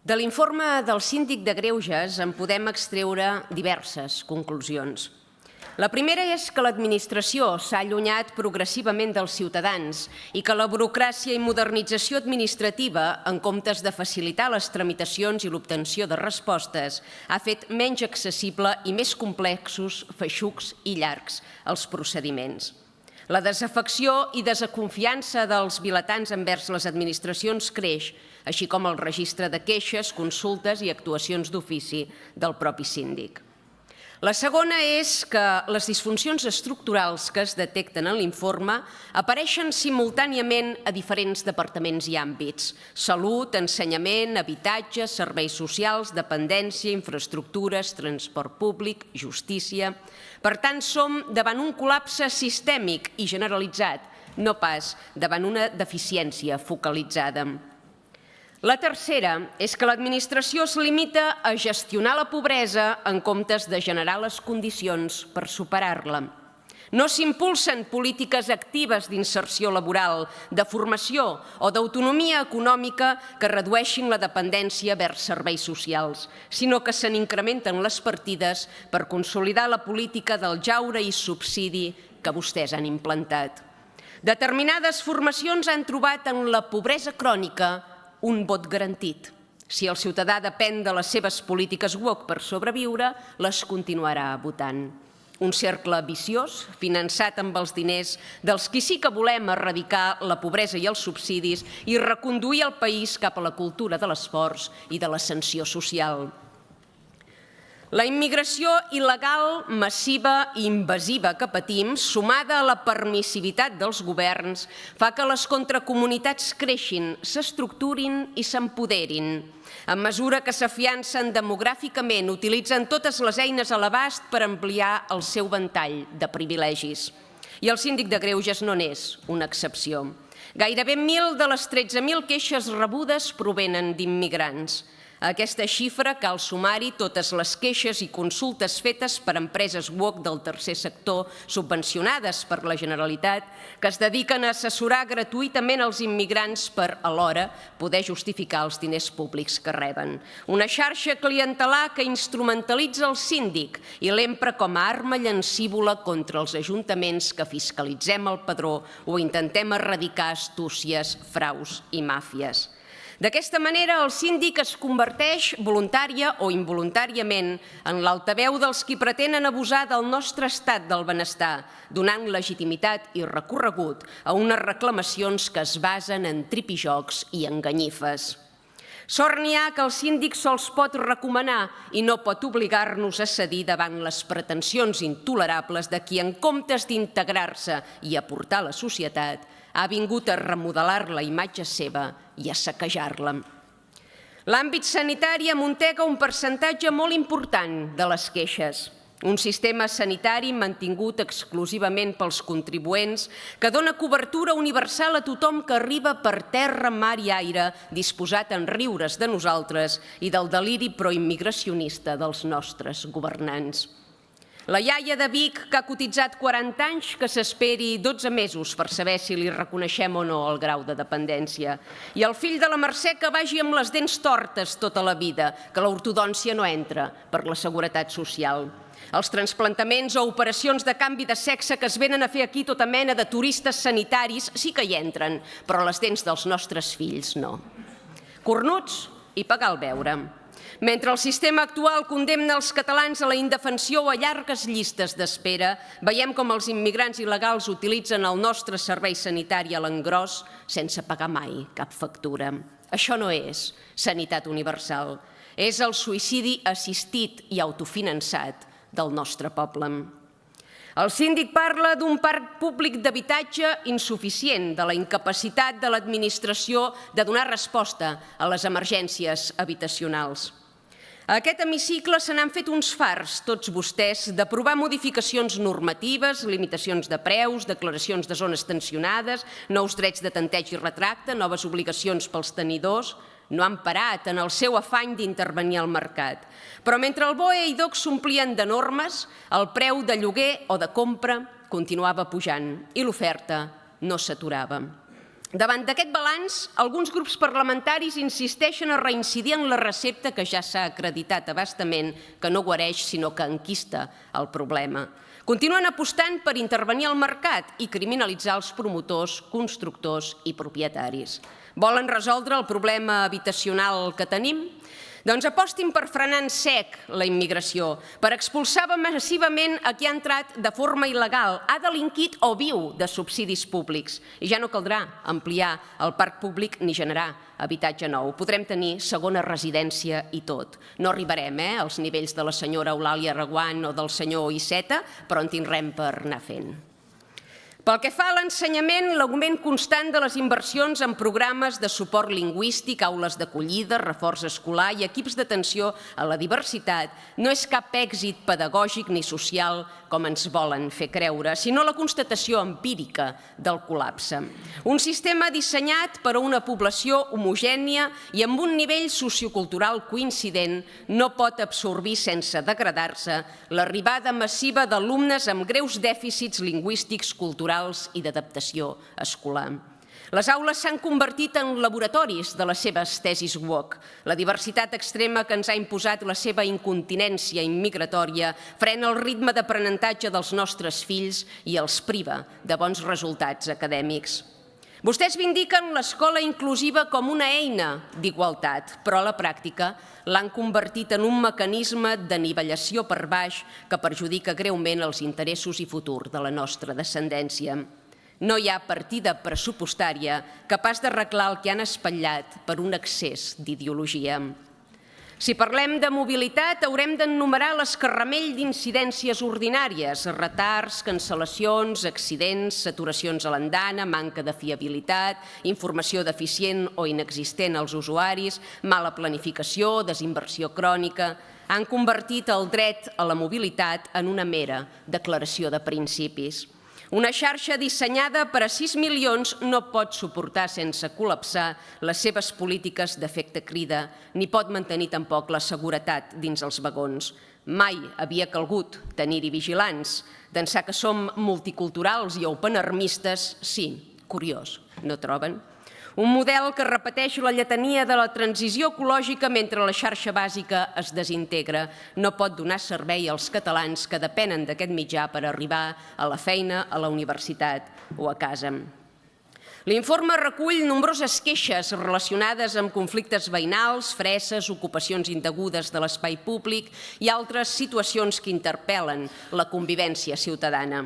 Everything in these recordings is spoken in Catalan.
De l'informe del Síndic de Greuges en podem extreure diverses conclusions. La primera és que l'administració s'ha allunyat progressivament dels ciutadans i que la burocràcia i modernització administrativa, en comptes de facilitar les tramitacions i l'obtenció de respostes, ha fet menys accessible i més complexos, feixucs i llargs els procediments. La desafecció i desconfiança dels vilatans envers les administracions creix, així com el registre de queixes, consultes i actuacions d'ofici del propi síndic. La segona és que les disfuncions estructurals que es detecten en l'informe apareixen simultàniament a diferents departaments i àmbits: salut, ensenyament, habitatge, serveis socials, dependència, infraestructures, transport públic, justícia. Per tant, som davant un col·lapse sistèmic i generalitzat, no pas davant una deficiència focalitzada. La tercera és que l'administració es limita a gestionar la pobresa en comptes de generar les condicions per superar-la. No s'impulsen polítiques actives d'inserció laboral, de formació o d'autonomia econòmica que redueixin la dependència vers serveis socials, sinó que se n'incrementen les partides per consolidar la política del jaure i subsidi que vostès han implantat. Determinades formacions han trobat en la pobresa crònica un vot garantit. Si el ciutadà depèn de les seves polítiques woke per sobreviure, les continuarà votant. Un cercle viciós, finançat amb els diners dels qui sí que volem erradicar la pobresa i els subsidis i reconduir el país cap a la cultura de l'esforç i de l'ascensió social. La immigració il·legal, massiva i invasiva que patim, sumada a la permissivitat dels governs, fa que les contracomunitats creixin, s'estructurin i s'empoderin. A mesura que s'afiancen demogràficament, utilitzen totes les eines a l'abast per ampliar el seu ventall de privilegis. I el Síndic de Greuges no n'és una excepció. Gairebé 1.000 de les 13.000 queixes rebudes provenen d'immigrants. A aquesta xifra cal sumar-hi totes les queixes i consultes fetes per empreses woke del tercer sector subvencionades per la Generalitat que es dediquen a assessorar gratuïtament els immigrants per, alhora, poder justificar els diners públics que reben. Una xarxa clientelar que instrumentalitza el síndic i l'empra com a arma llancívola contra els ajuntaments que fiscalitzem el padró o intentem erradicar astúcies, fraus i màfies. D'aquesta manera, el síndic es converteix, voluntària o involuntàriament, en l'altaveu dels qui pretenen abusar del nostre estat del benestar, donant legitimitat i recorregut a unes reclamacions que es basen en tripijocs i enganyifes. Sort n'hi ha que el síndic sols pot recomanar i no pot obligar-nos a cedir davant les pretensions intolerables de qui, en comptes d'integrar-se i aportar a la societat, ha vingut a remodelar la imatge seva i a saquejar-la. L'àmbit sanitari amuntega un percentatge molt important de les queixes. Un sistema sanitari mantingut exclusivament pels contribuents que dona cobertura universal a tothom que arriba per terra, mar i aire, disposat a enriure's de nosaltres i del deliri proimmigracionista dels nostres governants. La iaia de Vic, que ha cotitzat 40 anys, que s'esperi 12 mesos per saber si li reconeixem o no el grau de dependència. I el fill de la Mercè que vagi amb les dents tortes tota la vida, que l'ortodòncia no entra per la seguretat social. Els transplantaments o operacions de canvi de sexe que es venen a fer aquí tota mena de turistes sanitaris sí que hi entren, però les dents dels nostres fills no. Cornuts i pagar el beure. Mentre el sistema actual condemna els catalans a la indefensió o a llargues llistes d'espera, veiem com els immigrants il·legals utilitzen el nostre servei sanitari a l'engròs sense pagar mai cap factura. Això no és sanitat universal, és el suïcidi assistit i autofinançat del nostre poble. El síndic parla d'un parc públic d'habitatge insuficient, de la incapacitat de l'administració de donar resposta a les emergències habitacionals. A aquest hemicicle se n'han fet uns fars, tots vostès, d'aprovar modificacions normatives, limitacions de preus, declaracions de zones tensionades, nous drets de tanteig i retracte, noves obligacions pels tenidors. No han parat en el seu afany d'intervenir al mercat. Però mentre el BOE i DOC s'omplien de normes, el preu de lloguer o de compra continuava pujant i l'oferta no s'aturava. Davant d'aquest balanç, alguns grups parlamentaris insisteixen a reincidir en la recepta que ja s'ha acreditat a bastament, que no guareix sinó que enquista el problema. Continuen apostant per intervenir al mercat i criminalitzar els promotors, constructors i propietaris. Volen resoldre el problema habitacional que tenim? Doncs apostin per frenar en sec la immigració, per expulsar massivament a qui ha entrat de forma il·legal, ha delinquit o viu de subsidis públics. I ja no caldrà ampliar el parc públic ni generar habitatge nou. Podrem tenir segona residència i tot. No arribarem als nivells de la senyora Eulàlia Reguant o del senyor Iceta, però en tindrem per anar fent. Pel que fa a l'ensenyament, l'augment constant de les inversions en programes de suport lingüístic, aules d'acollida, reforç escolar i equips d'atenció a la diversitat no és cap èxit pedagògic ni social com ens volen fer creure, sinó la constatació empírica del col·lapse. Un sistema dissenyat per a una població homogènia i amb un nivell sociocultural coincident no pot absorbir sense degradar-se l'arribada massiva d'alumnes amb greus dèficits lingüístics, culturals i d'adaptació escolar. Les aules s'han convertit en laboratoris de les seves tesis woke. La diversitat extrema que ens ha imposat la seva incontinència immigratòria frena el ritme d'aprenentatge dels nostres fills i els priva de bons resultats acadèmics. Vostès vindiquen l'escola inclusiva com una eina d'igualtat, però a la pràctica l'han convertit en un mecanisme d'anivellació per baix que perjudica greument els interessos i futur de la nostra descendència. No hi ha partida pressupostària capaç d'arreglar el que han espatllat per un excés d'ideologia. Si parlem de mobilitat, haurem d'enumerar l'escarramell d'incidències ordinàries, retards, cancel·lacions, accidents, saturacions a l'andana, manca de fiabilitat, informació deficient o inexistent als usuaris, mala planificació, desinversió crònica. Han convertit el dret a la mobilitat en una mera declaració de principis. Una xarxa dissenyada per a 6 milions no pot suportar sense col·lapsar les seves polítiques d'efecte crida, ni pot mantenir tampoc la seguretat dins els vagons. Mai havia calgut tenir-hi vigilants. D'ençà que som multiculturals i open-armistes, sí, curiós, no troben? Un model que repeteix la lletania de la transició ecològica mentre la xarxa bàsica es desintegra. No pot donar servei als catalans que depenen d'aquest mitjà per arribar a la feina, a la universitat o a casa. L'informe recull nombroses queixes relacionades amb conflictes veïnals, fresses, ocupacions indegudes de l'espai públic i altres situacions que interpel·len la convivència ciutadana.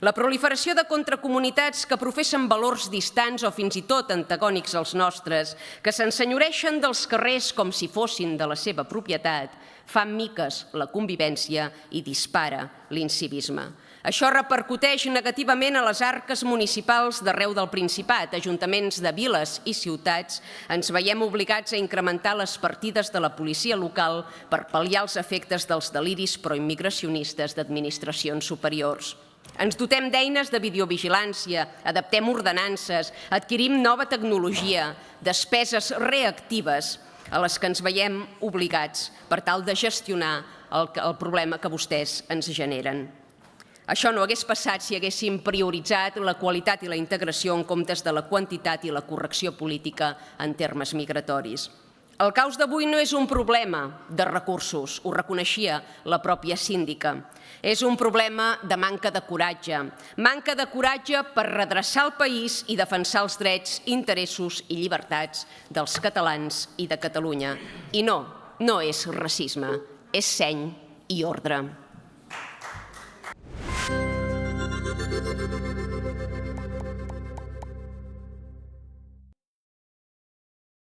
La proliferació de contracomunitats que professen valors distants o fins i tot antagònics als nostres, que s'ensenyoreixen dels carrers com si fossin de la seva propietat, fa miques la convivència i dispara l'incivisme. Això repercuteix negativament a les arques municipals d'arreu del Principat, ajuntaments de viles i ciutats. Ens veiem obligats a incrementar les partides de la policia local per pal·liar els efectes dels deliris proimmigracionistes d'administracions superiors. Ens dotem d'eines de videovigilància, adaptem ordenances, adquirim nova tecnologia, despeses reactives a les que ens veiem obligats per tal de gestionar el problema que vostès ens generen. Això no hagués passat si haguéssim prioritzat la qualitat i la integració en comptes de la quantitat i la correcció política en termes migratoris. El caos d'avui no és un problema de recursos, ho reconeixia la pròpia síndica. És un problema de manca de coratge per redreçar el país i defensar els drets, interessos i llibertats dels catalans i de Catalunya. I no, no és racisme, és seny i ordre.